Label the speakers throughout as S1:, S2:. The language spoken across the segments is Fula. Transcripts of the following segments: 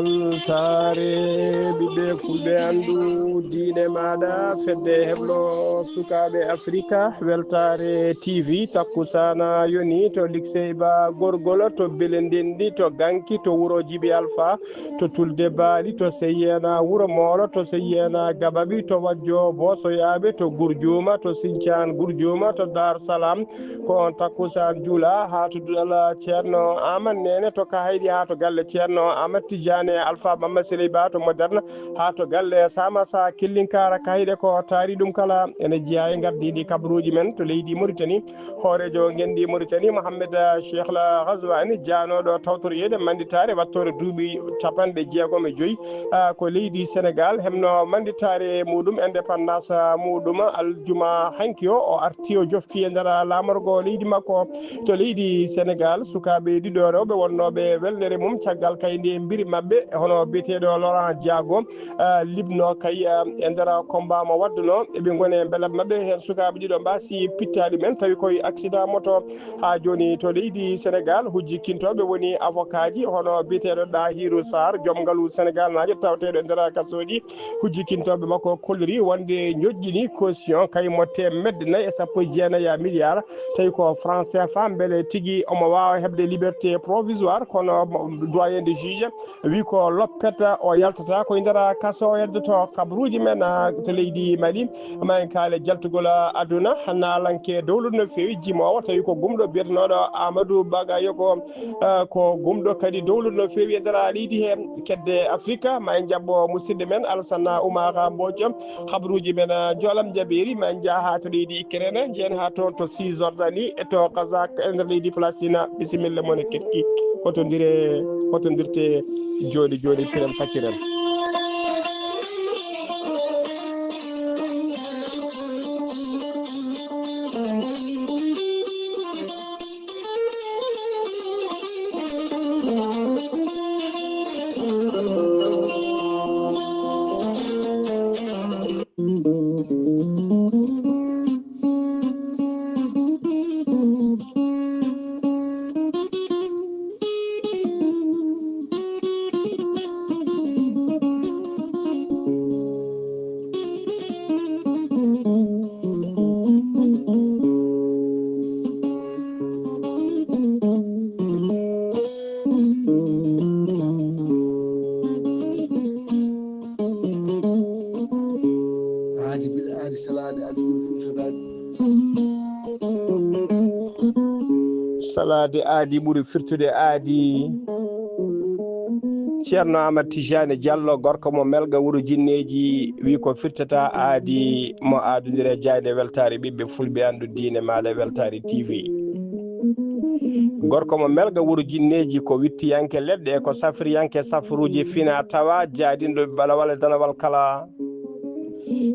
S1: weltare ɓiɓɓe fulɓe andu diine maɗa fedde heblo sukaɓe africa weltare tv takkusana yoni to likseyba gorgolo to belendendi to ganki to wuro djibi alpha to tulde baali to seyyena wuro molo to seyyena gabaɓi to wajjo bosoyaɓe to gourdiuma to sinthiane gourdiuma to dar salam ko on takkusan juula ha to dudala ceerno aman nene to ka haydi ha to galle ceerno amat tidiane alpha mamma seliba to moderne ha to galle samasa killinkara kayde ko taari ɗum kala ene jeeya e gardiɗi kabruji men to leydi Mauritanie hoorejo gendi Mauritanie Mohamed Cheikh la Ghazouani janoɗo tawtoriyede manditare wattore duuɓi 65 ko leydi Sénégal hemno manditare muɗum indépendance muɗum aljuma hanki o arti o jofti e nder lamorgo leydi makko to leydi Sénégal sukaɓe ɗiɗo rewɓe wonnoɓe wellere mum caggal kayndi mbiri mabɓe hono biyeteɗo Laurent Diago libno kay e nder combat mo wadduno eɓe gone beele mabɓe hen sukaɓe ɗiɗo mbasi pittaɗi men tawi koye accident moto ha joni to leydi Sénégal hujjikkintoɓe woni avocat ji hono biyeteɗo Dahirou Sarr joom ngaalu Sénégal najo tawteɗo e nder kasoji hujjikkintoɓe makko kolliri wonde ñoƴƴini caution kay mo temedde 4,9 milliards tawi ko franc CFA beele tigui omo wawa hebde liberté provisoire kono doyen de juge wi ko loppeta o yaltata koye nder kaso o yeddoto kabruji men to leydi Mali ma en kaale jaltugol aduna nalanke dowlude no fewi jimowo tawi ko gumɗo biyetenoɗo Amadou Bagayogo ko gumɗo kadi dowlude no fewi e nder leydi he kedde Afrique ma en jabbo musidɗo men Alassane Oumar Mbodjo habruji men joolam jabiri ma en jaa ha to leydi Ukraine jeen ha toon to Cisjordanie e to Kazak e nder leydi Palestine bisimilla moon e ketki hotodirte joni piren facciren salade aadi ɓuuri firtude aadi ceerno Amadou Tijani Diallo gorko mo melga wuro jinneji wi ko firtata aadi mo aadodire jayde weltare ɓiɓɓe fulɓe andu diine maɗa weltare TV gorko mo melga wuro jinneji ko wittiyanke leɗɗe ko safriyanke safruji fina tawa jaadinɗo balawal danawal kala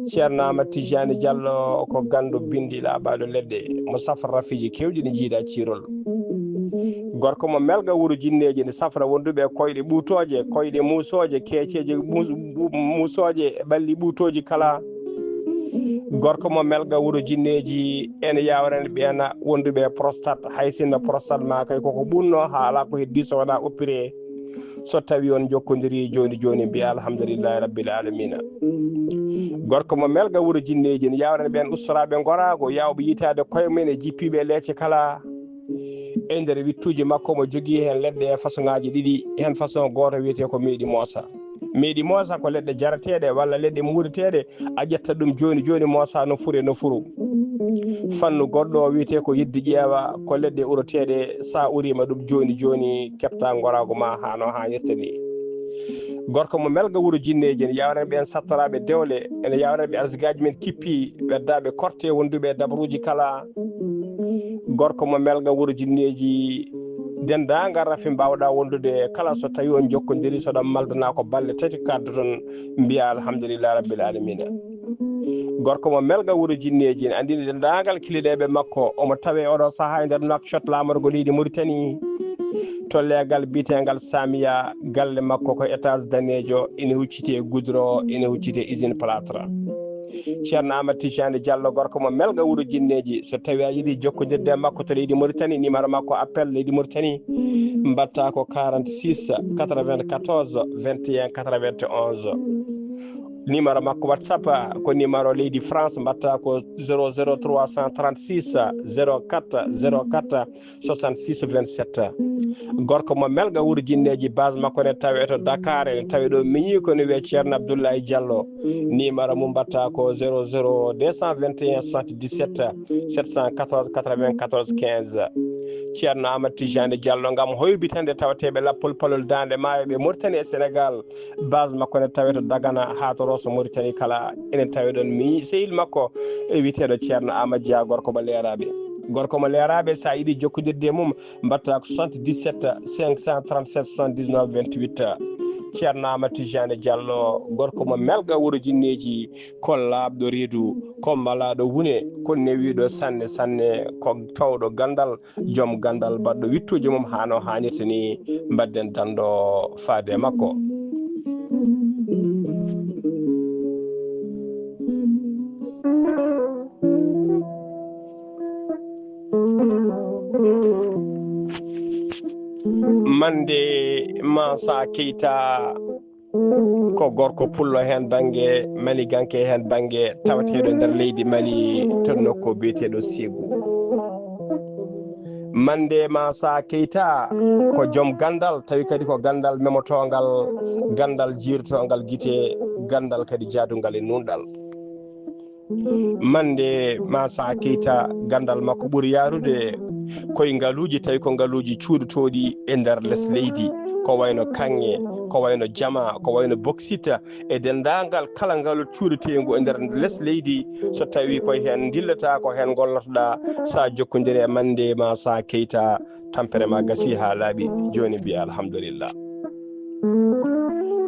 S1: ceerno Amadou Tijani Diallo ko gandu bindi laaɓaɗo leɗɗe mo safra rafiji kewɗi ɗi jiida cirol gorko mo melga wuro jinneji ne safra wonduɓe koyɗe ɓuutoje koyɗe musoje keeceje musoje e ɓalli ɓuutoji kala gorko mo melga wuro jinneji ene yawrani ɓeena wonduɓe prostate haysinno prostate ma kay koko ɓunno ha ala ko heddi so wona opéré so tawi on jokkodiri joni mbiya alhamdulillahi rabbil alamina gorko mo melga wuro jinneji ne yawrani ɓen ustoraɓe gorago yawɓe yitade koye mumen e jippiɓe leecce kala e nder wittuji makko mo jogui hen leɗɗe façon ngaji ɗiɗi hen façon goto wiyete ko meeɗi moosa ko leɗɗe jarateɗe walla leɗɗe muurateɗe a ƴetta ɗum joni moosa no furu fannu goɗɗo o wiyete ko yidde ƴeewa ko leɗɗe uroteɗe sa urima ɗum joni kefta gorago ma ha no hannirta ni gorko mo melga wuro jinneji ene yawrani ɓen sattoraɓe dewle ene yawrani ɓe arsigaji men kippi ɓeddaɓe korte wonduɓe dabruji kala gorko mo melga wuro jinneji dendagal rafi mbawɗa wondude kala so tawi on jokkodiri soɗon maldana ko balle tati kaddo ton mbiya alhamdulillahi rabbil alamina gorko mo melga wuro jinneji ne andini dendagal kiliɗeɓe makko omo tawe oɗo saaha e nder Nouakchott lamorgo leydi Mauritanie to legal bitengal Samia galle makko ko étage danejo ina huccite goudron ina huccite usine plâtre Ceerno Amadou Tijani Diallo gorko mo melga wuro jinneji so tawi a yiɗi jokkodirde makko to leydi Mauritanie numéro makko appel leydi Mauritanie mbatta ko 46 94 21 91 numéro makko WhatsApp ko numéro leydi France mbatta ko 00336 04 04 66 27 gorko mo melga wuro jinneji base makko ne tawe to Dakar ne tawi ɗo miñi ko ne wiye Ceerno Abdoulaye Diallo numéro mum mbatta ko 00 221 77 714 94 15 Ceerno Amadou Tijani Diallo ngam hoybitande tawateɓe lappol palol dande maayo ɓe Mauritanie e Sénégal base makko ne tawe to Dagana ha to Rosso Mauritanie kala enen tawi ɗon mi sehil makko e witeɗo Ceerno Amadou Dia gorko mo leeraɓe sa yiɗi jokkodirde mum mbatta ko 77 537 79 28 Ceerno Amadou Tijani Diallo gorko mo melga wuro jinneji ko labɗo reedu ko malaɗo wune ko newiɗo sanne sanne ko tawɗo gandal joom gandal baɗɗo wittuji mum hano hannirta ni mbadden dando faade makko mande Mansa Keita ko gorko pullo hen banggue Mali ganke hen banggue tawateɗo nder leydi Mali to nokko biyeteɗo Ségou mande Mansa Keita ko joom gandal tawi kadi ko gandal memotogal gandal jirtogal guite gandal kadi jaadugal e nunɗal mande Mansa Keita gandal makko ɓuuri yarude koye ngaluji tawi ko ngaluji cuuɗotoɗi e nder less leydi ko wayno kanŋe ko wayno jama ko wayno bauxite e dendagal kala ngalu cuuɗotego e nder less leydi so tawi koye hen dillata ko hen gollotoɗa sa jokkodiri e mande Mansa Keita tampere ma gasi ha laaɓi joni mbiya alhamdulillah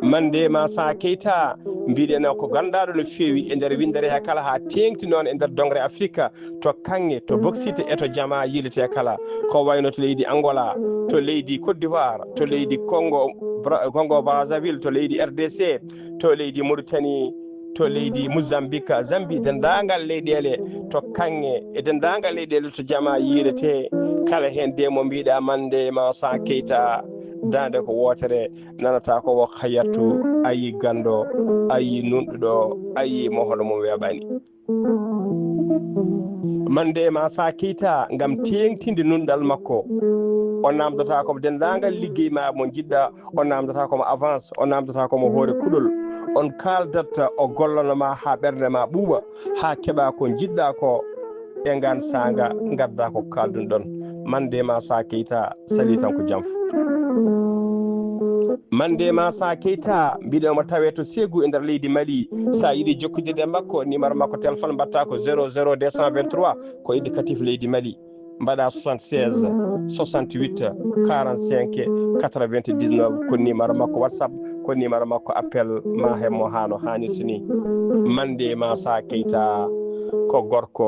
S1: mande Mansa Keita mbiɗen ko gandaɗo no fewi e nder windere he kala ha tengti noon e nder dongre Afrique to kanŋe to bauxite e to jama yilete kala ko wayno to leydi Angola to leydi Côte d'Ivoire to leydi Congo Brazzaville to leydi RDC to leydi Mauritanie to leydi Mozambique Zambie dendagal leyɗele to kanŋe e dendagal leyɗele to jama yirete kala hen de mo mbiɗa mande Mansa Keita dande ko wotere nanata ko wo hayattu ayi gando ayi nunɗuɗo ayi mohoɗo mo weɓani mande Mansa Keita ngam tengtinde nunɗal makko o namdata komo dendagal liggey ma mo jiɗɗa o namdata komo avance o namdata komo hoore kuɗol on kaldat o gollonoma ha ɓerde ma ɓuuɓa ha keeɓa ko jiɗɗa ko e ngan sanga gadda ko kaldun ɗon mande Mansa Keita sali tan ko jamfu mande Mansa Keita mbiɗomo tawe to Ségou e nder leydi Mali sa yiiɗi jokkodirde makko numéro makko téléphone mbatta ko 00 223 ko indicatif leydi Mali mbaɗa 76 68 45 99 ko numéro makko WhatsApp ko numéro makko appel ma hemmo hano hannirta ni mande Mansa Keita ko gorko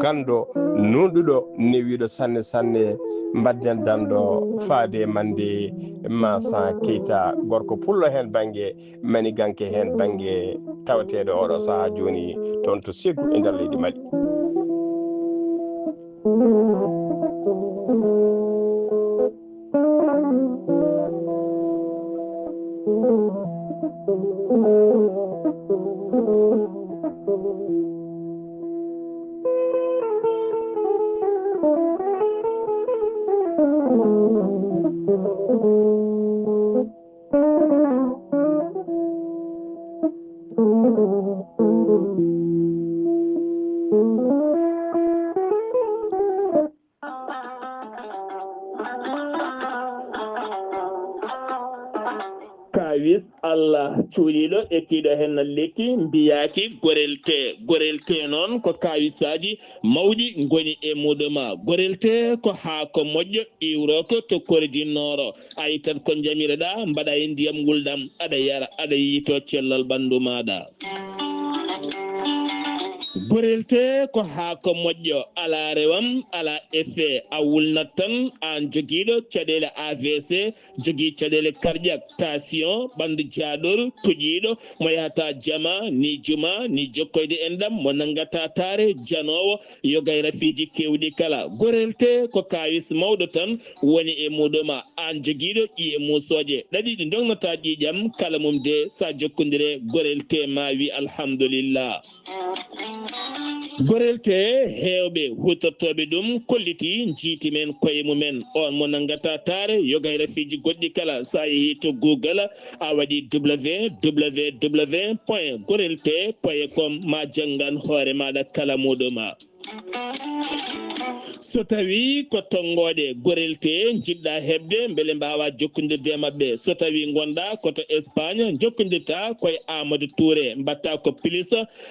S1: gando nunɗuɗo newiɗo sanne sanne mbadden dando faade mande Mansa Keita gorko pullo hen banggue mani ganke hen banggue tawateɗo oɗo saaha joni toon to Ségou e nder leydi Mali
S2: kawis Allah cuuɗiɗo ekkiɗo hen lekki mbiyaki gorelte noon ko kawisaji mawɗi goni e muɗuma gorelte ko haako moƴƴo iwroko to kordinnoro ayi tan ko jamireɗa mbaɗa e ndiyam guldam aɗa yara aɗa yiito cellal ɓandu maɗa gorelte ko haako moƴƴo ala rewam ala effet a wulnat tan an joguiɗo caɗele AVC jogui caɗele cardiaque tension ɓandu jaaɗol toƴiɗo mo yahata jama ni juma ni jokkoyde en ɗam mo nangata tare janowo yogay rafiji kewɗi kala gorelte ko kawis mawɗo tan woni e muɗuma an joguiɗo ƴiye musoje ɗaɗi ɗi dongnata ƴiƴam kala mum de sa jokkodire gorelte ma wi alhamdulillah gorelte hewɓe hutortoɓe ɗum kolliti jiiti men koye mumen on mo nangata tare yogay rafiji goɗɗi kala sa yeehi to Google a waɗi www.gorelte.com ma janggan hoore maɗa kala muɗuma so tawi ko tonggode gorelte jiɗɗa hebde beele mbawa jokkodirde e mabɓe so tawi gonɗa koto Espagne jokkodirta koye Amadou Touré mbatta ko plus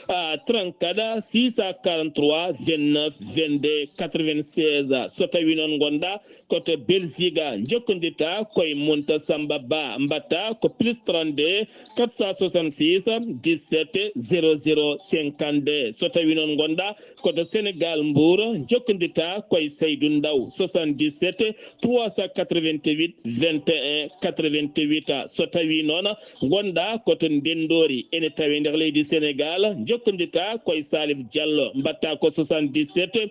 S2: 34 643 29 22 96 so tawi noon gonɗa koto Belgique jokkodirta koye Munta Samba Ba mbatta ko plus 32 466 17 00 52 so tawi noon gonɗa koto Sénégal Mbour jokkodirta koye Seydou Ndaw 77 388 21 88 so tawi noon gonɗa koto Ndendori ene tawi nder leydi Sénégal jokkodirta koye Salif Diallo mbatta ko 77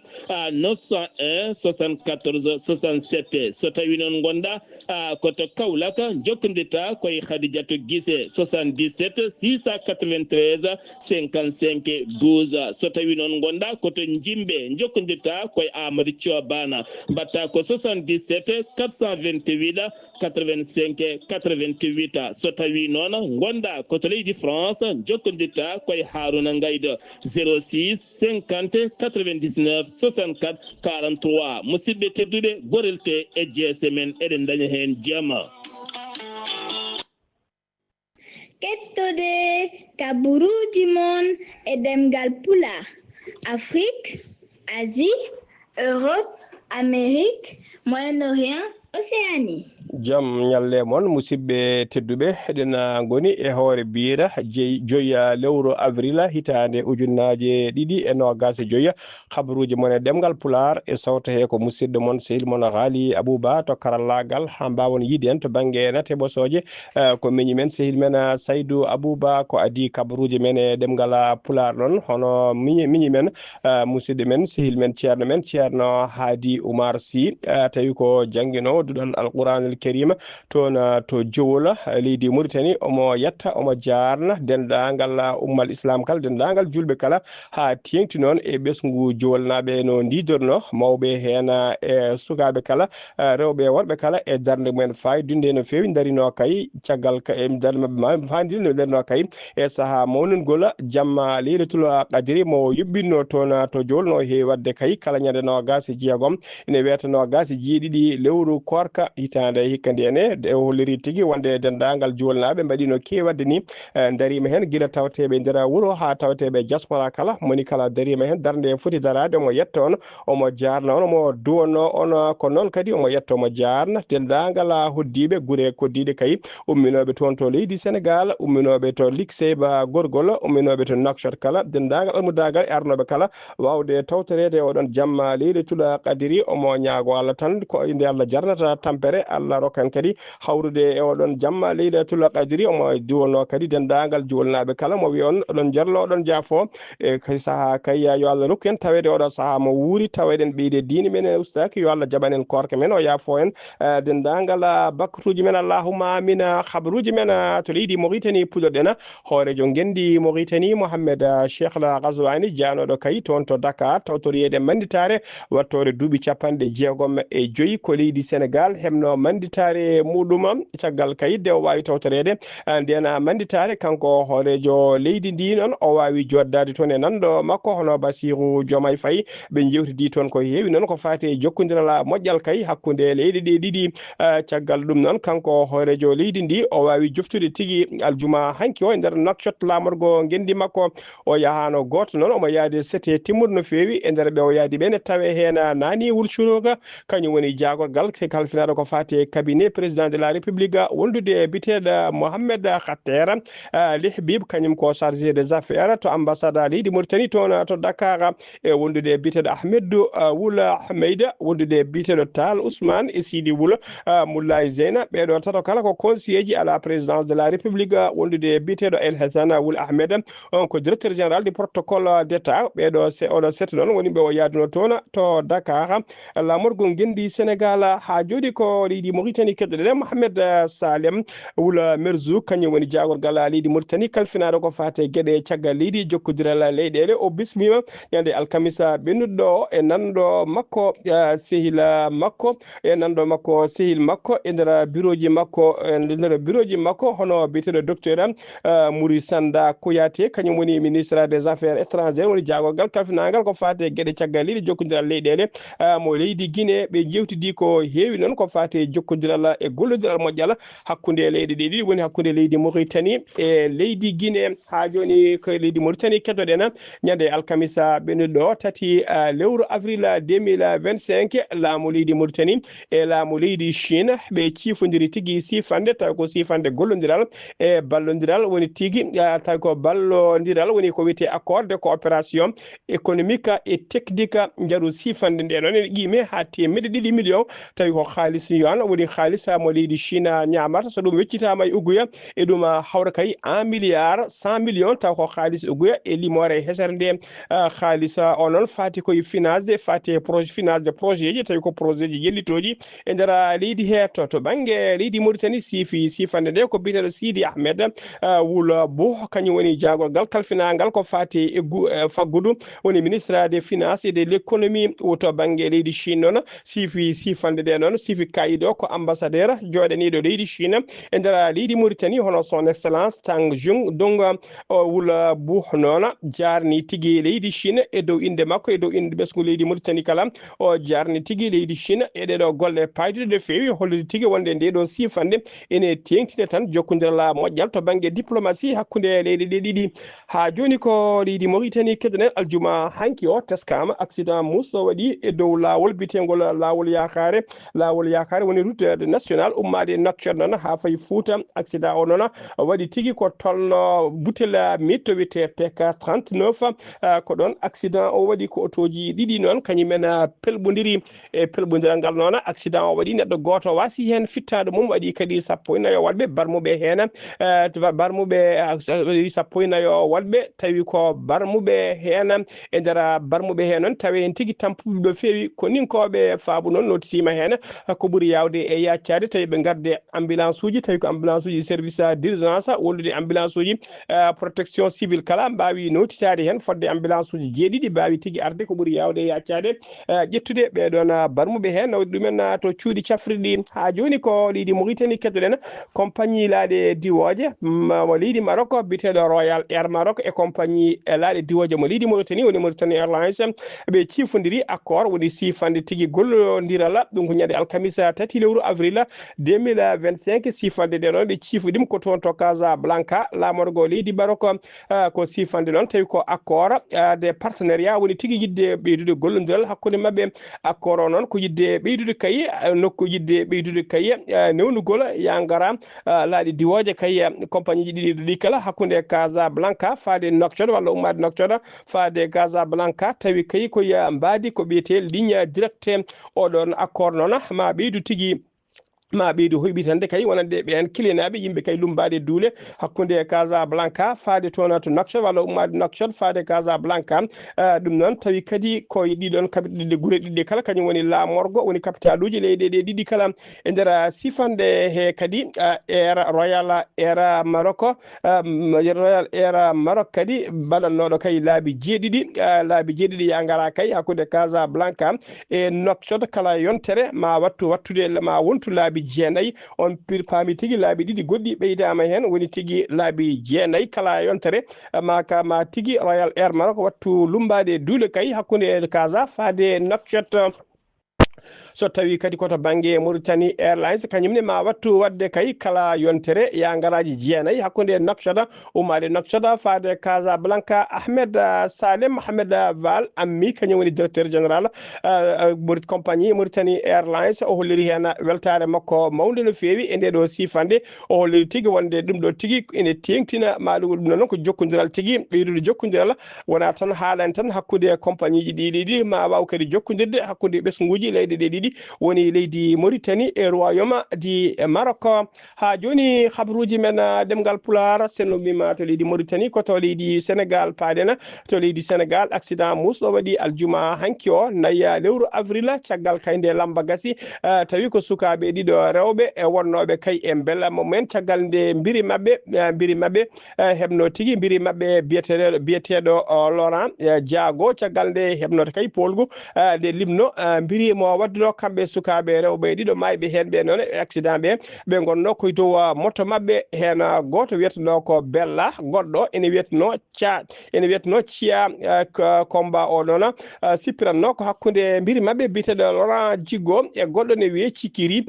S2: 901 74 67 so tawi noon gonɗa koto Kaolack jokkodirta koye Khadidiatou Guissé 77 693 55 12 so tawi noon gonɗa koto Jimbe jokkodirta koye Amadou Thiobana mbatta ko 77 428 85 88 so tawi noon gonɗa koto leydi France jokkodirta koye Harouna Ngaydo 06 50 99 64 43 musidɓe tedduɓe gorelte e jeese men eɗen daña hen jama
S3: kettode kaburuji mon e demgal pula Afrique, Asie, Europe, Amérique, Moyen-Orient, Océanie.
S1: Jam nyalle mon musidɓe tedduɓe eɗen goni e hoore biira joya lewru avril hitande ujunnaje ɗiɗi e nogas joya habaruji mon e ɗemgal pular e sawta he ko musidɗo mon sehil mon Ghali Abouba to karallagal ha mbawon yiide en to banggue nate ɓosoje ko meñi men sehil men Saydou Abouba ko adi kabaruji men e ɗemgal pular ɗon hono miñi men musidɗo men sehil men ceerno Hadi Oumar Sy tawi ko jangguinowo duɗal alquranul Kerima toon to Jowola leydi Mauritanie omo yetta omo jarna dendagal ummal islam kala dendagal julɓe kala ha tengti noon e ɓesgu jowolnaɓe no didorno mawɓe hen e sukaɓe kala rewɓe worɓe kala e darde mumen fayidunde no fewi darino kay caggal e darde mabɓe fandide no darino kay e saaha mawningol jamma leylatul qadri mo yuɓɓinno toon to Jowol no heewi wadde kay kala ñande nogas e jeegom ene wiyata nogas e jeeɗiɗi lewru korka hitande hikka ndiyane e holliri tigui wonde dendagal jowolnaɓe mbaɗino kewi wadde ni darima hen guila tawateɓe nder wuuro ha tawateɓe diaspora kala moni kala darima hen darde foti darade omo yetta on omo jarna on omo duwanno on ko noon kadi omo yetta omo jarna dendagal hoddiɓe guure koddiɗe kay umminoɓe toon to leydi Sénégal umminoɓe to Likseyba Gorgol umminoɓe to Nouakchott kala dendagal almudagal e arnoɓe kala wawde tawtorede oɗon jamma leylatul qadri omo ñaago Allah tan ko inde Allah jarnata tampere Allah rokkan kadi hawrude e oɗon jamma leylatul qadri omo duwono kadi dendagal jowolnaɓe kala mo wi on oɗon jarlo oɗon jaafo e kay saaha kay yo Allah rokku en tawede oɗo saaha mo wuuri taweɗen ɓeyde diine men e ustaki yo Allah jaɓanen korka men o yaafo en dendagal bakkatuji men allahumma amina habaruji men to leydi Mauritanie puɗoɗen hoorejo gendi Mauritanie Mohamed Cheikh la Ghazouani janoɗo kay toon to Dakar tawtoriyede manditare wattore duuɓi 65 ko leydi Sénégal hebno manditare muɗum caggal kayidde o wawi tawtorede nden manditare kanko hoorejo leydi ndi noon o wawi joddade toon e nanɗo makko hono Bassirou Diomaye Faye ɓe jewtidi toon ko heewi noon ko fati e jokkodiral moƴƴal kay hakkude leyɗe ɗe ɗiɗi caggal ɗum noon kanko hoorejo leydi ndi o wawi joftude tigui aljuma hanki o e nder Nouakchott lamorgo gendi makko o yahano goto noon omo yaade sete timmude no fewi e nder ɓe o yaadi ɓene tawe hen nani wulcuroga kañum woni jagorgal kalfinaɗo ko fati cabinet président de la république wondude biteɗo Mohamed Khater Lihbib kañum ko chargé des affaires to ambassade leydi Mauritanie toon to Dakar e wondude biteɗo Ahmedou Wula Hameyda wondude biteɗo Tal Ousmane e Sidi Wula Moulay Zeyna ɓeɗo tato kala ko conseiller ji à la présidence de la république wondude biteɗo El Hassan Wula Ahmed on ko directeur général du protocole d'état ɓeɗo oɗo sette noon woni ɓe o yaduno toon to Dakar lamorgol gendi Sénégal ha jooɗi ko leydi Mauritanie keddoɗen Mohamed Salem Wula Merzouk kañum woni jagorgal leydi Mauritanie kalfinaɗo ko fate gueɗe caggal leydi jokkodiral leyɗele o bismima ñande alkamisa ɓennuɗo e nanɗo makko sehil makko e nanɗo makko sehil makko e nder bureau ji makko hono biteɗo docteur Mouri Sanda Kouyaté kañum woni ministre des affaires étrangères woni jagorgal kalfinagal ko fate gueɗe caggal leydi jokkodiral leyɗele mo leydi Guinée ɓe jewtidi ko heewi noon ko fate jokkodiral e gollodiral moƴƴal hakkude leyɗe ɗiɗi woni hakkude leydi Mauritanie e leydi Guinée ha joni ko leydi Mauritanie keddoɗen ñande alkamisa ɓennuɗo tati lewru avril 2025 laamu leydi Mauritanie e laamu leydi Chine ɓe ciifodiri tigui sifande taw ko sifande gollodiral e ballodiral woni tigui taw ko ballodiral woni ko wiyete accord de coopération économique et technique jaru sifande nde noon ene qime ha temedde 2 millions tawi ko haalis yon woni haalis mo leydi Chine ñamata so ɗum weccitama e uguya e ɗum hawra kay 1 milliard 100 millions taw ko haalis uguya e limore hesere nde haalis o noon fati koye finance fati finance projet ji tawi ko projet ji jellitoji e nder leydi he to banggue leydi Mauritanie sifande nde ko biteɗo Sidi Ahmed Wula Bo kañum woni jagorgal kalfinagal ko fati e faggudu woni ministre des finances et de l'économie to banggue leydi Chine noon sifande nde noon sifi kayido ko ambassadeur joɗaniɗo leydi Chine e nder leydi Mauritanie hono son excellence Tang Jung donc Wula Bo noon jarni tigui leydi Chine e dow inde makko e dow inde ɓesgu leydi Mauritanie kala o jarni tigui leydi Chine e ɗeɗo golle paydude de fewi hollude tigui wonde ndeɗo sifande ene tengtine tan jokkodiral moƴƴal to banggue diplomatie hakkude leyɗe ɗe ɗiɗi ha joni ko leydi Mauritanie keddonen aljuma hanki o teskama accident musto waɗi e dow lawol bitengol lawol yakare woni route national ummade Nouakchott noon ha fayi Fouta accident o noon waɗi tigui ko tolno butel mitto wiyete PK 39 ko ɗon accident o waɗi ko otoji ɗiɗi noon kañumen pelɓodiri e pelɓodiral ngal noon accident o waɗi neɗɗo goto wasi hen fittade mum waɗi kadi 14 waɗɓe barmuɓe hen barmuɓe 14 waɗɓe tawi ko barmuɓe hen e nder barmuɓe hen noon tawi hen tigui tampuɓe ɗo fewi ko ninkoɓe faabu noon notitima hen ko ɓuuri yawde e yaccade tawi ɓe garde ambulance uji tawi ko ambulance uji service d'urgence wollude ambulance uji protection civile kala mbawi notitade hen fodde ambulance uji jeeɗiɗi mbawi tigui arde ko ɓuuri yawde e yaccade ƴettude ɓeɗon barmuɓe hen nawdi ɗumen to cuuɗi cafriɗi ha joni ko leydi Mauritanie keddoɗen compagnie laaɗe diwoje mo leydi Maroc biteɗo Royal Air Maroc e compagnie laaɗe diwoje mo leydi Mauritanie woni Mauritania Airlines ɓe cifodiri accord woni sifande tigui gollodiral ɗum ko ñande alkamisa tati lewru avril 2025 sifande nde noon ɓe cifoɗima ko toon to Casablanca lamorgo leydi Maroc ko sifande noon tawi ko accord de partenariat woni tigui yidde ɓeydude gollodiral hakkude mabɓe accord o noon ko yidde ɓeydude kayi nokku yidde ɓeydude kayi newnugol yangara laaɗe diwoje kayi compagnie ji ɗiɗi kala hakkude Casablanca faade Nouakchott walla ummade Nouakchott faade Casablanca tawi kayi koye mbadi ko ɓiyete ligne directe oɗon accord noon ma ɓeydu tigui ma ɓeydu hoyɓitande kay wonande ɓen kilinaɓe yimɓe kay lumbade duule hakkude Casablanca faade toon to Nouakchott walla ummade Nouakchott faade Casablanca ɗum noon tawi kadi koye ɗiɗon kaɓiɗe guure ɗiɗi kala kañum woni lamorgo woni capital uji leyɗe ɗe ɗiɗi kala e nder sifande he kadi Royal Air Maroc kadi baɗannoɗo kay laabi jeeɗiɗi ya gara kay hakkude Casablanca e Nouakchott kala yontere ma wattude ma wontu laabi jeenayi on paami tigui laabi ɗiɗi goɗɗi ɓeydama hen woni tigui laabi jeenayi kala yontere ma tigui Royal Air Maroc wattu lumbade duule kay hakkude Casa faade Nouakchott so tawi kadi koto banggue Mauritanie Airlines kanyumne ma wattu wadde kay kala yontere ya ngaraji jeenayi hakkunde Nouakchott umade Nouakchott faade Casablanca Ahmed Salem Ahmed Val ammi kanyum woni directeur général compagnie Mauritanie Airlines o holliri hen weltare makko mawde no fewi e ndeɗo sifande o holliri tigi wonde ɗum ɗo tigi ene tengtina maɗum ɗum noon ko jokkodiral tigi ɓeydude jokkodiral wona tan haalani tan hakkude compagnie ji ɗiɗi ma waw kadi jokkodirde hakkude ɓesguji leyɗe ɗe ɗiɗi woni leydi Mauritanie e royaume du Maroc ha joni habruji men demgal pular senno mima to leydi Mauritanie koto leydi Sénégal paadena to leydi Sénégal accident musɗo waɗi aljuma hanki o naya lewru avril caggal kayde lamba gasi tawi ko sukaɓe ɗiɗo rewɓe e wonnoɓe kay e bella mumen caggal nde mbiri mabɓe hebno tigi mbiri mabɓe biyeteɗo Laurent Diago caggal nde hebnoto kay polgu de limno mbiri mo wadduno kamɓe sukaɓe rewɓe ɗiɗo mayɓe hen ɓe noon accident ɓe gonno koye dow moto mabɓe hen goto wiyeteno ko Bella goɗɗo ene wiyeteno Thia combat o noon sippiranno ko hakkude mbiri mabɓe biyeteɗo Laurent Djigo e goɗɗo ne wiye Cikiri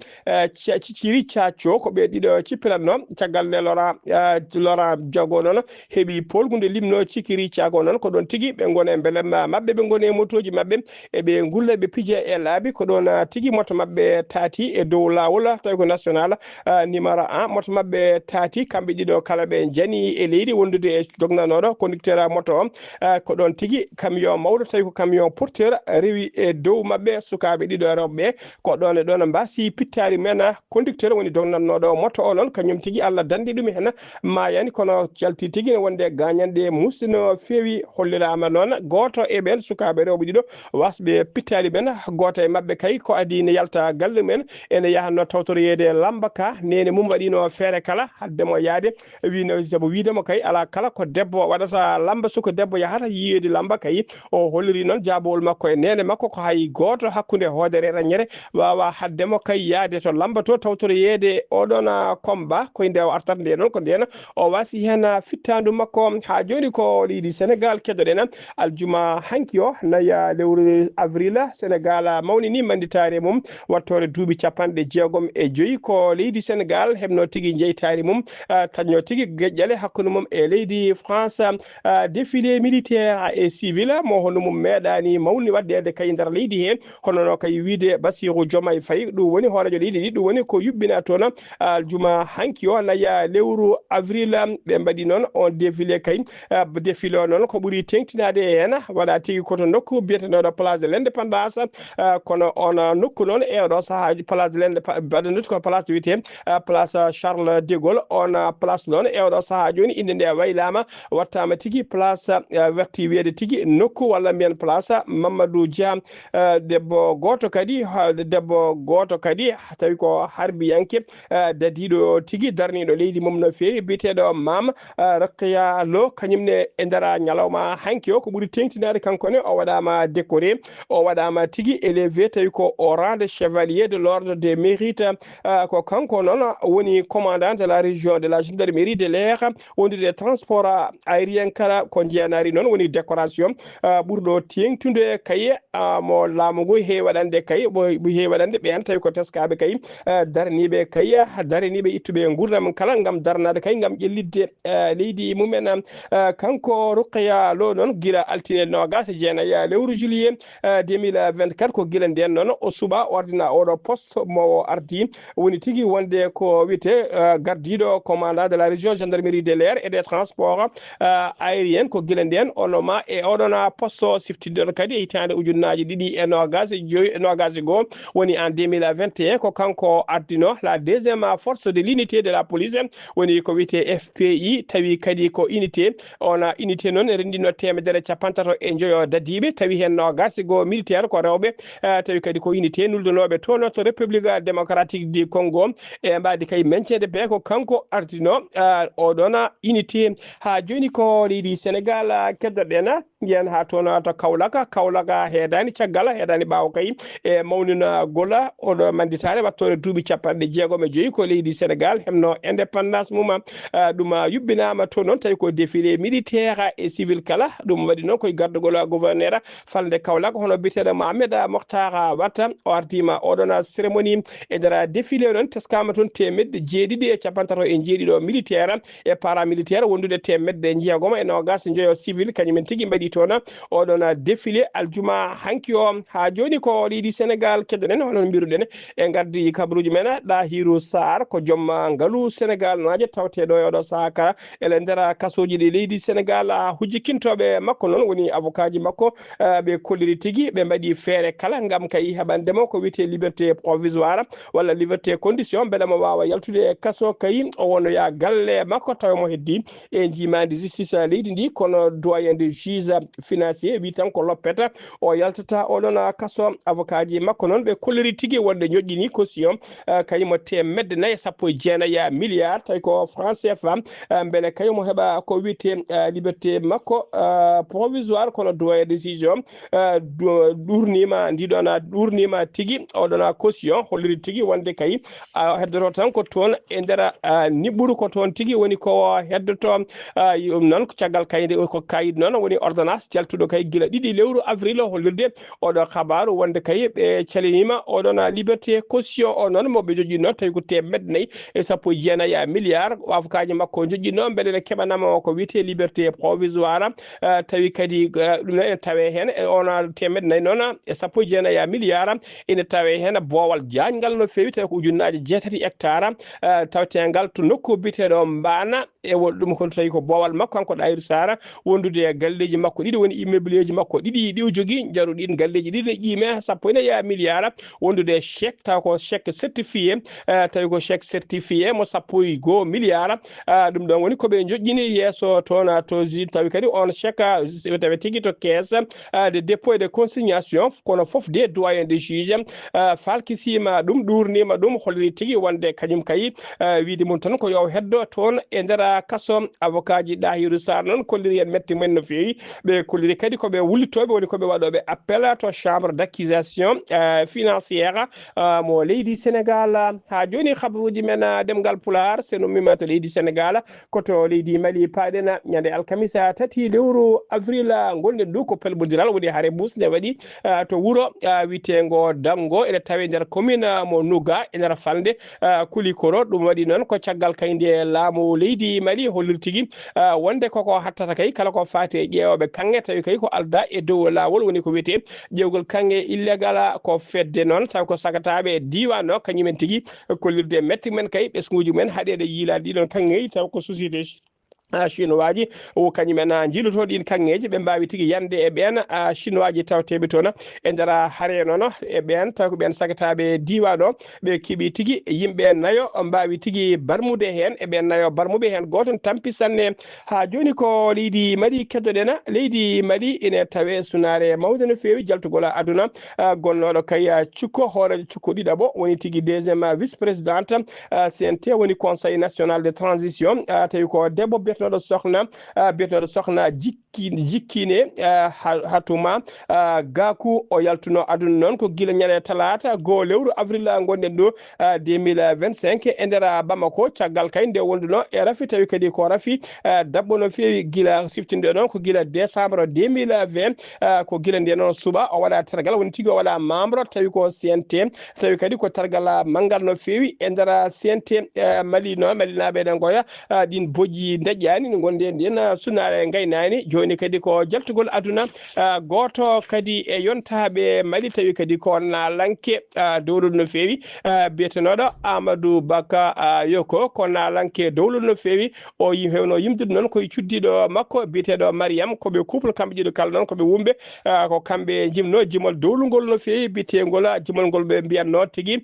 S1: Thiacho ko ɓe ɗiɗo cippiranno caggal nde Laurent Djigo noon heeɓi polgude limno Cikiri Thiago noon ko ɗon tigi ɓe gone belem mabɓe ɓe gone motoji mabɓe eɓe gulla ɓe pije e laabi ko ɗon tigi moto mabɓe taati e dow lawol tawi ko national numéro 1 moto mabɓe taati kamɓe ɗiɗo kala ɓe jani e leydi wondude e jognanoɗo conducteur moto o ko ɗon tigi camion mawɗo tawi ko camion porteur rewi e dow mabɓe sukaɓe ɗiɗo rewɓe ko ɗon e ɗon mbasi pittari men conducteur woni dognannoɗo moto o noon kañum tigi Allah dandi ɗum hen mayani kono calti tigi ne wonde gañande musi no fewi hollirama noon goto e ɓen sukaɓe rewɓe ɗiɗo wasɓe pittari men goto e mabɓe kay ko adi ne yalta galle men ene yahanno tawtoroyede lamba ka nene mum waɗino feere kala haddemo yaade wino saabu widemo kay ala kala ko debbo waɗata lamba suko debbo yahata yiyede lamba kay o holliri noon jabowol makko e nene makko ko hay goto hakkude hoodere rañere wawa haddemo kay yaade to lamba to tawtoroyede oɗon combat koye nde o artata nde noon ko nden o wasi hen fittandu makko ha joni ko leydi Sénégal keddoɗen aljuma hanki o naya lewru avril Sénégal mawnini manditare mum wattore duuɓi 65 ko leydi Sénégal hebno tigi jeytari mum tañno tigi gueƴƴale hakkude mum e leydi France défilé militaire et civil mo hono mum meeɗani mawni waddede kay nder leydi he hono no kay wiide Bassirou Diomaye Faye ɗum woni hoorejo leydi ɗi ɗum woni ko yuɓɓina toon aljuma hanki o naya lewru avril ɓe mbaɗi noon on défilé kay défilé o noon ko ɓuuri tengtinade hen waɗa tigi koto nokku biyetenoɗo place de l'indépendance kono on nokku noon e oɗo saaha place de l'indépendance ko place wiyete place Charles de Gaulle on place noon e oɗo saaha joni inde nde waylama wattama tigi place werti wiyede tigi nokku walla mbiyen place Mamadou Dia debbo goto kadi tawi ko harbiyanke dadiɗo tigi darniɗo leydi mum no fewi biyeteɗo Mame Rokhaya Lo kañumne e nder ñalawma hanki o ko ɓuuri tengtinade kankone o waɗama décoré o waɗama tigi élevé tawi ko au rang de chevalier de l'ordre des mérites ko kanko noon woni commandant de la région de la gendarmerie de l'air wondude transport aérien kala ko jeyanari noon woni décoration ɓurɗo tengtude kaye mo laamu ngu heewi waɗande kaye mo heewi waɗande ɓen tawi ko teskaɓe kaye daraniɓe kaye daraniɓe ittuɓe gurdam kala gam darnade kaye gam ƴellidde leydi mumen kanko Rokhaya Lo noon guila altine nogas jeenaya lewru juillet 2024 ko guila nden noon o suuɓa ordina oɗo poste mo ardi woni tigi wonde ko wiyete gardiɗo commandant de la région gendarmerie de l'air et des transports aérien ko guila nden onoma e oɗon poste o siftinde kadi hitande ujunnaji ɗiɗi e nogas goo woni en 2021 ko kanko ardino la deuxième force de l'unité de la police woni ko wiyete FPI tawi kadi ko unité ona unité noon rendino temedere capantato e joyo dadiɓe tawi hen nogas goo militaire ko rewɓe tawi kadi ko unité nuldunoɓe to notre république démocratique du Congo e mbadi kay mencede be ko kanko ardino oɗon unité ha joni ko leydi Sénégal keddoɗen ngiyan ha toon to Kaolack heedani caggal heedani ɓaawo kay e mawnina gola oɗo manditare wattore duuɓi 65 ko leydi Sénégal hemno indépendance mum ɗum yubbinama to noon tawi ko défilé militaire et civil kala ɗum waɗi noon koye gardugol gouverneur falde Kaolack hono biyeteɗo Mohamed Mokhtar Watta o artima oɗon cérémonie e nder défilé noon teskama toon 157 militaire e paramilitaire wondude 160 civil kañumen tigui mbaɗi toon oɗon défilé aljuma hanki o ha joni ko leydi Sénégal keddoɗen hono mbiruɗen e gardi kabaruji men Dahirou Sarr ko joom ngaalu Sénégal noaje tawteɗo e oɗo sahaka ele nder kasoji ɗi leydi Sénégal hujjikintoɓe makko noon woni avocat ji makko ɓe kolliri tigui ɓe mbaɗi feere kala gam kay heɓandemo ko wiyete liberté provisoire walla liberté condition beele mo wawa yaltude e kaso kay o wonoya galle makko tawa mo heddi e jimadi justice leydi ndi kono doyen de juge financier wi tan ko loppeta o yaltata oɗon kaso avocat ji makko noon ɓe kolliri tigui wonde ñoƴƴini caution kayimo 1,9 milliard tawi ko franc CFA beele kayimo heɓa ko wiyete liberté makko provisoire kono doyen de juge o ɗurnima tigui oɗon caution holliri tigui wonde kay heddoto tan ko toon e nder niɓɓuru ko toon tigui woni ko heddoto noon caggal kayde ko kayit noon woni ordonnance jaltuɗo kay guila 2 lewru avril hollirde oɗo habaru wonde kay ɓe calinima oɗon liberté caution o noon moɓe joƴƴinno tawi ko 1,9 milliard avocat ji makko joƴƴinno beele keɓanama ko wiyete liberté provisoire tawi kadi ɗum ene tawe hen on 1,9 milliard ene tawe hen boowal jangal no fewi tawi ko ujunnaje 6 hectares tawetegal to nokku biteɗo Mbana e ɗum ko tawi ko boowal makko kanko Dahirou Sarr wondude e galleji makko ɗiɗi woni immeuble ji makko ɗiɗi o jogui jaruɗin galleji ɗiɗi qiime 1,1 milliard wondude chèque taw ko chèque certifié tawi ko chèque certifié mo 1,1 milliard ɗum ɗon woni koɓe joƴƴini yesso toon to tawi kadi on chèque tawi tigui to caisse de dépôt et de consignation kono foof de doyen de juge falkisima ɗum ɗurnima ɗum holliri tigui wonde kañum kay wiide mum tan ko yo heddo toon e nder kaso avocat ji Dahirou Sarr noon kolliri en metti men no fewi ɓe kolliri kadi koɓe wullitoɓe woni koɓe waɗoɓe appel to chambre d'accusation financière mo leydi Sénégal ha joni habaruji men demgal Pulaar seno mima to leydi Sénégal koto leydi Mali paɗen ñande alkamisa 3 lewru avril gonɗen ɗo ko pelbodiral woni haare busde waɗi to wuuro witego Dango ene tawe nder commune mo Nouga e nder falde Kulikoro ɗum waɗi noon ko caggal kayde laamu leydi Mali holliri tigui wonde koko hattata kay kala ko fati e ƴeewoɓe kanŋe tawi kay ko alda e dow lawol woni ko wiyete ƴewgol kanŋe illégal ko fedde noon tawi ko sagataɓe diwan o kañumen tigui kollirde metti men kay ɓesguji men haɗede yiilade ɗiɗon kanŋeji taw ko société chinois ji o kañumen jiilotoɗin kanŋeji ɓe mbawi tigui yande e ɓen chinois ji tawteɓe toon e nder haare noon e ɓen taw ko ɓen sagataɓe diwan o ɓe keeɓi tigui yimɓe nayo mbawi tigui barmude hen e ɓen nayo barmuɓe hen goto tampi sanne ha joni ko leydi Mali keddoɗen leydi Mali ene tawe sunare mawde no fewi jaltugol aduna gonnoɗo kay cukko hoorejo cukko ɗiɗaɓo woni tigui deuxiéme vice présidente CNT woni conseil national de transition tawi ko debbo biyeteɗo sokhna jikkine Hatouma Gakou o yaltuno aduna noon ko guila ñande talata 1 lewru avril gonɗen ɗo 2025 e nder Bamako caggal kay nde wonduno e rafi tawi kadi ko rafi dabbo no fewi guila siftinde noon ko guila décembre 2020 ko guila nde noon suuɓa o waɗa targal woni tigui o waɗa membre tawi ko CNT tawi kadi ko targal manggal no fewi e nder CNT Mali noon malinaɓe ɗen goya ɗin bojji daƴƴani no gonde nden sunare gaynani joni kadi ko jaltugol aduna goto kadi e yontaɓe Mali tawi kadi ko nalanke dowlude no fewi biyetenoɗo Amadou Baka Yoko ko nalanke dowlude no fewi o hewno yimdude noon koye cuddiɗo makko biyeteɗo Mariame koɓe couple kamɓe ɗiɗo kala noon koɓe wumɓe ko kamɓe jimno jimol dowlugol no fewi biyetegol jimol ngol ɓe mbiyanno tigui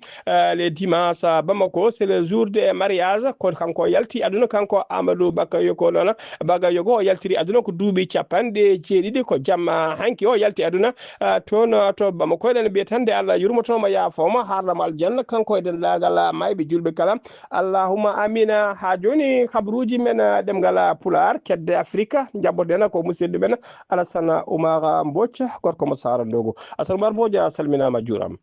S1: les dimanche Bamako c'est le jour de mariage ko kanko yalti aduna kanko Amadou Baka bagayo ko non bagayo go yaltiri aduna ko duubi capande ceedidi ko jamma hanki o yalti aduna toon to Bamako den be tande Allah yurmotoma ya foma harlam aljanna kanko e den lagala maybe julbe kala allahumma amina ha joni khabruji men demgala pular kedde afrika jabodena ko musidɗo men Alassane Oumar Mbodj gorko mo Sara Ndogo Alassane Oumar Mbodj salminama juuram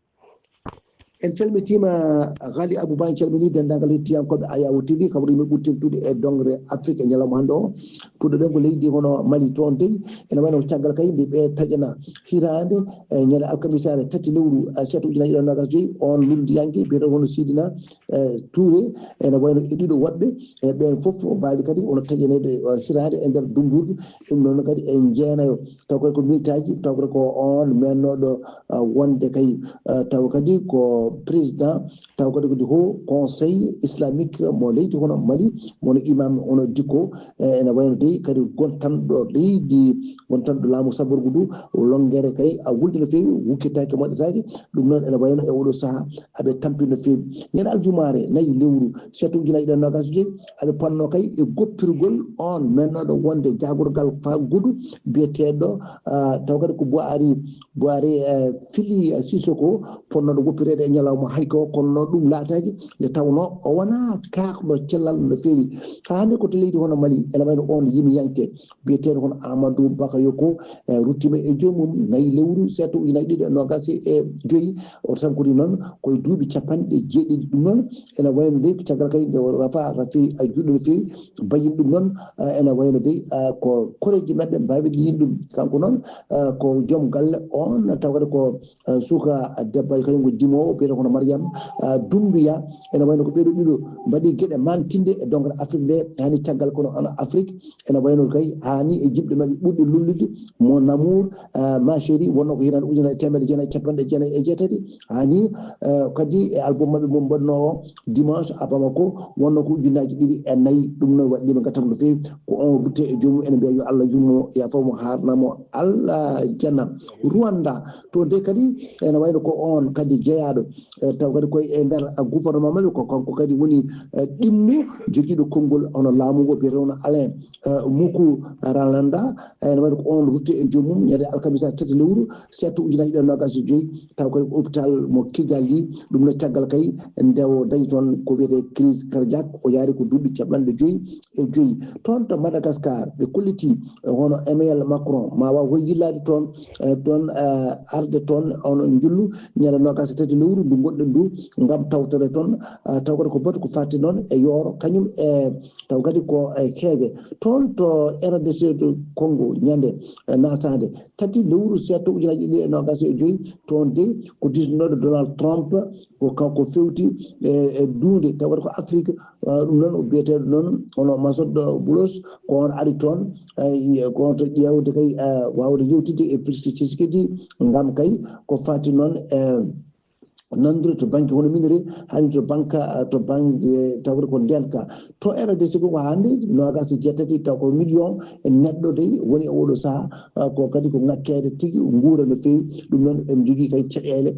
S4: en calmitima Ghali Abouba en calmini dendagal hettiyankoɓe Ayaw TV kam rimi ɓurtintude e dongre Afrique e ñalawma hannde o puɗɗoɗen ko leydi hono Mali toon dey ene wayno caggal kay nde ɓe taƴana hirande e ñande alkamisare tati lewru 7 on lundiyanke mbiyete hono Sidina Touré ene wayno e ɗiɗo woɓɓe e ɓen fof mbawi kadi ono taƴanede hirande e nder Dumburdu ɗum noon kadi en jeenayo taw kay ko militaji taw kadi ko on mennoɗo wonde kay taw kadi ko président taw kadi ko haut conseil islamique mo leydi hono Mali mono imam ono dikko ene wayno dey kadi gontanɗo leydi gontanɗo laamu saborgo du longere kay a wulde no feewi wukkitaki moɗetaki ɗum noon ene wayno e oɗo saaha aɓe tampi no feewi ñande aljumare nayi lewru 7 aɓe panno kay e goppirgol on mennoɗo wonde jagorgal fa gudu biyeteɗo taw kadi ko Boari Fili Sissoko ponnoɗo goppirede e ñalawma hay ko kono ɗum laataki nde tawno o wona kakɗo cellal no feewi hande ko to leydi hono Mali ene wayno on yimiyanke biyeteɗo hono Amadou Bakayoko ruttima e joomum nayi lewru 7 o sankori noon koye duuɓi 70 ɗum noon ene wayno de caggal kay nde rafi a juɗɗo no feewi bayin ɗum noon ene wayno de ko koreji mabɓe mbawi yin ɗum kanko noon ko joom galle on taw kadi ko suka debbo kañum ko dimowo biyete kono Mariam Doumbouya ene wayno ko ɓeɗo ɗiɗo mbaɗi gueɗe mantinde e dongre Afrique nde hani caggal kono ana Afrique ene wayno kay hani e jimɗe mabɓe ɓurɗe lullude mon amour ma chérie wonno ko hirande 1998 hani kadi e album mabɓe mo mbaɗno o dimanche à Bamako wonno ko 2,4 ɗum noon waɗɗima gatam no feewi ko on rutte e joomum ene mbiya yo Allah yurmo ya fawmo harnamo Allah janna Rwanda to nde kadi ene wayno ko on kadi jeeyaɗo taw kadi koye e nder gouvernement maɓɓe ko kanko kadi woni ɗimmo joguiɗo konngol hono laamu ngo biyete hono Alain Muku Ralanda ene wayno ko on rutte e joomum ñande alkamisa 3 lewru 7 taw kadi hôpital mo Kigali ɗum no caggal kay nde o dañi toon ko wiyete crise cardiaque o yaari ko duuɓi 5 toon to Madagascar ɓe kolliti hono Emmanuel Macron ma waw koye yillade toon arde toon ono jullu ñande 23 lewru ndu gonɗen ndu gam tawtere toon taw kadi ko batu ko fatti noon e yooro kañum e taw kadi ko keege toon to RDC to Congo ñande nasade tati lewru 7 toon de ko disnoɗo Donald Trump ko kanko fewti e duunde taw kadi ko Afrique ɗum noon o biyeteɗo noon ono Masud Boulos ko on ari toon ko to ƴewde kay wawde yewtide e Félix Tshisekedi gam kay ko fatti noon nandure to banque hono minere hani to banque tawre ko ndelka to RDC ko hande nogas jettati taw ko million e neɗɗo de woni e oɗo saaha ko kadi ko ngakkede tigi nguura no feewi ɗum noon en jogui kay caɗele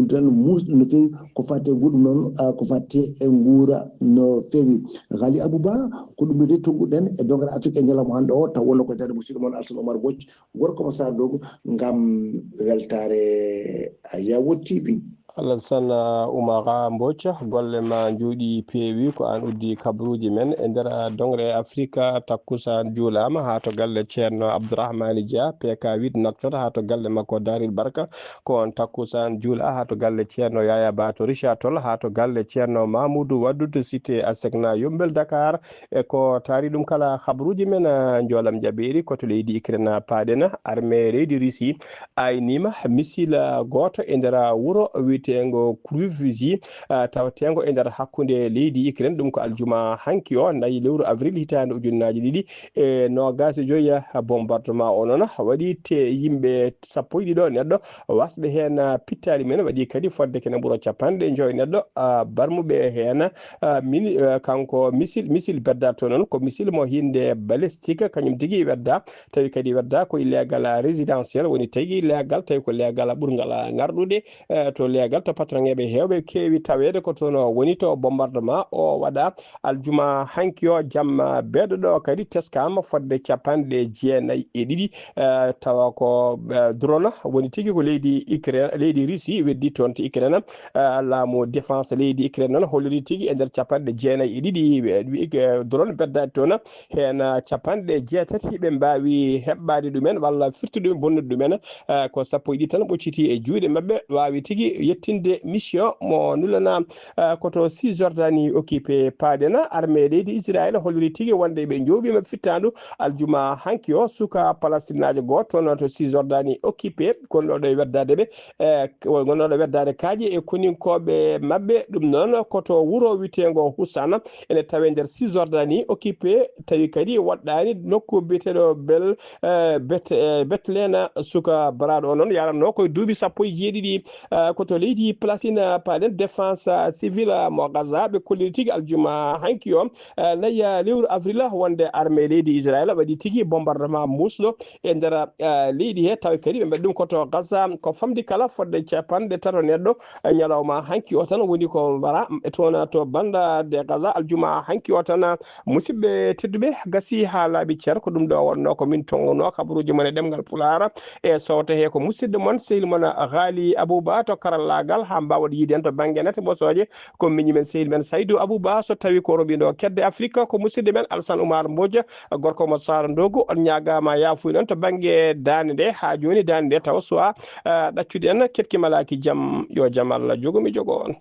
S4: tan musɗo no feewi ko fatti e ɗum noon ko fatti e nguura no feewi Ghali Abouba ko ɗum de togguɗen e dongre Afrique e ñalawma hande o taw wonno ko tade musidɗo moon Alassane Oumar Mbodj gorko mo Sara Ndogo gam weltare Ayaw TV.
S1: Alassane Oumar Mbodj golle ma jooɗi peewi ko an uddi kabruji men e nder dongre Afrique takkusan juulama ha to galle ceerno Abdourahmane Dia PK8 noktoto ha to galle makko Daril Barka ko on takkusan juula ha to galle ceerno Yaya Bato Richard Toll ha to galle ceerno Mamoudou Waddu to cité Asegna Yombel Dakar e ko taari ɗum kala kabruji men joolam jaɓeeri koto leydi Ukraine paaɗena armée leydi Russie aynima missile goto e nder wuro tengo crufusi tawatengo e nder hakkunde leydi Ukraine ɗum ko aljuma hanki o nayi lewru avril hitande 2025 bombardement o noon waɗi te yimɓe 12 neɗɗo wasɓe hen pittali men waɗi kadi fodde kene ɓuuro 50 neɗɗo barmuɓe hen kanko missile bedda to noon ko missile mo hinde balistique kañum tigui wedda tawi kadi wedda ko illegal résidentiel woni tagui illegal tawi ko illegal ɓurgal garɗude to illegal Sénégal to patronŋeɓe hewɓe kewi tawede ko toon woni to bombardement o waɗa aljuma hanki o jamma beɗoɗo kadi teskama fodde 92 tawa ko drone woni tigui ko leydi Ukraine leydi Russie weddi toon to Ukraine laamu défense leydi Ukraine noon holliri tigui e nder 92 drone beddade toon hen 18 ɓe mbawi heɓɓade ɗumen walla firtude bonnude ɗumen ko 1 tan ɓocciti e juuɗe mabɓe wawi tigui yettinde mission mo nulana koto Cisjordanie occupé paadena armée leydi Israël holliri tigui wonde ɓe jooɓima fittandu aljuma hanki o suka palestinajo goto toon to Cisjordanie occupé gonɗoɗo e weddade ɓe gonɗoɗo weddade kaaƴe e koninkoɓe mabɓe ɗum noon koto wuuro witego Husana ene tawe nder Cisjordanie occupé tawi kadi waɗɗani nokku biyeteɗo Bethléem suka baraɗo o noon yaranno koye duuɓi 17 koto leydi Palestine paɗen défense civile mo Gaza ɓe kolliri tigui aljuma hanki o naya lewru avril wonde armée leydi Israël waɗi tigui bombardement musɗo e nder leydi he tawi kadi ɓe mbaɗi ɗum koto Gaza ko famdi kala fodde 3 neɗɗo ñalawma hanki o tan woni ko wara toon to banda de Gaza aljuma hanki o tan musidɓe tedduɓe gasi ha laaɓi ceer ko ɗum ɗo wonno ko min tongono kabaruji mon e ɗemgal Pulaar e sowta he ko musidɗo moon sehil moon Ghali Abouba to karallagal ha mbawɗo yiide en to banggue nete ɓosoje ko miñi men sehil men Saydou Abouba so tawi ko roɓiɗo kedde Afrique ko musidɗo men Alassane Oumar Mbodj gorko mo Sara Ndogu on ñagama yafuy noon to banggue dande nde ha joni dande nde taw suwa ɗaccude en ketkimalaki jaam yo jaam Allah jogomi jogo on.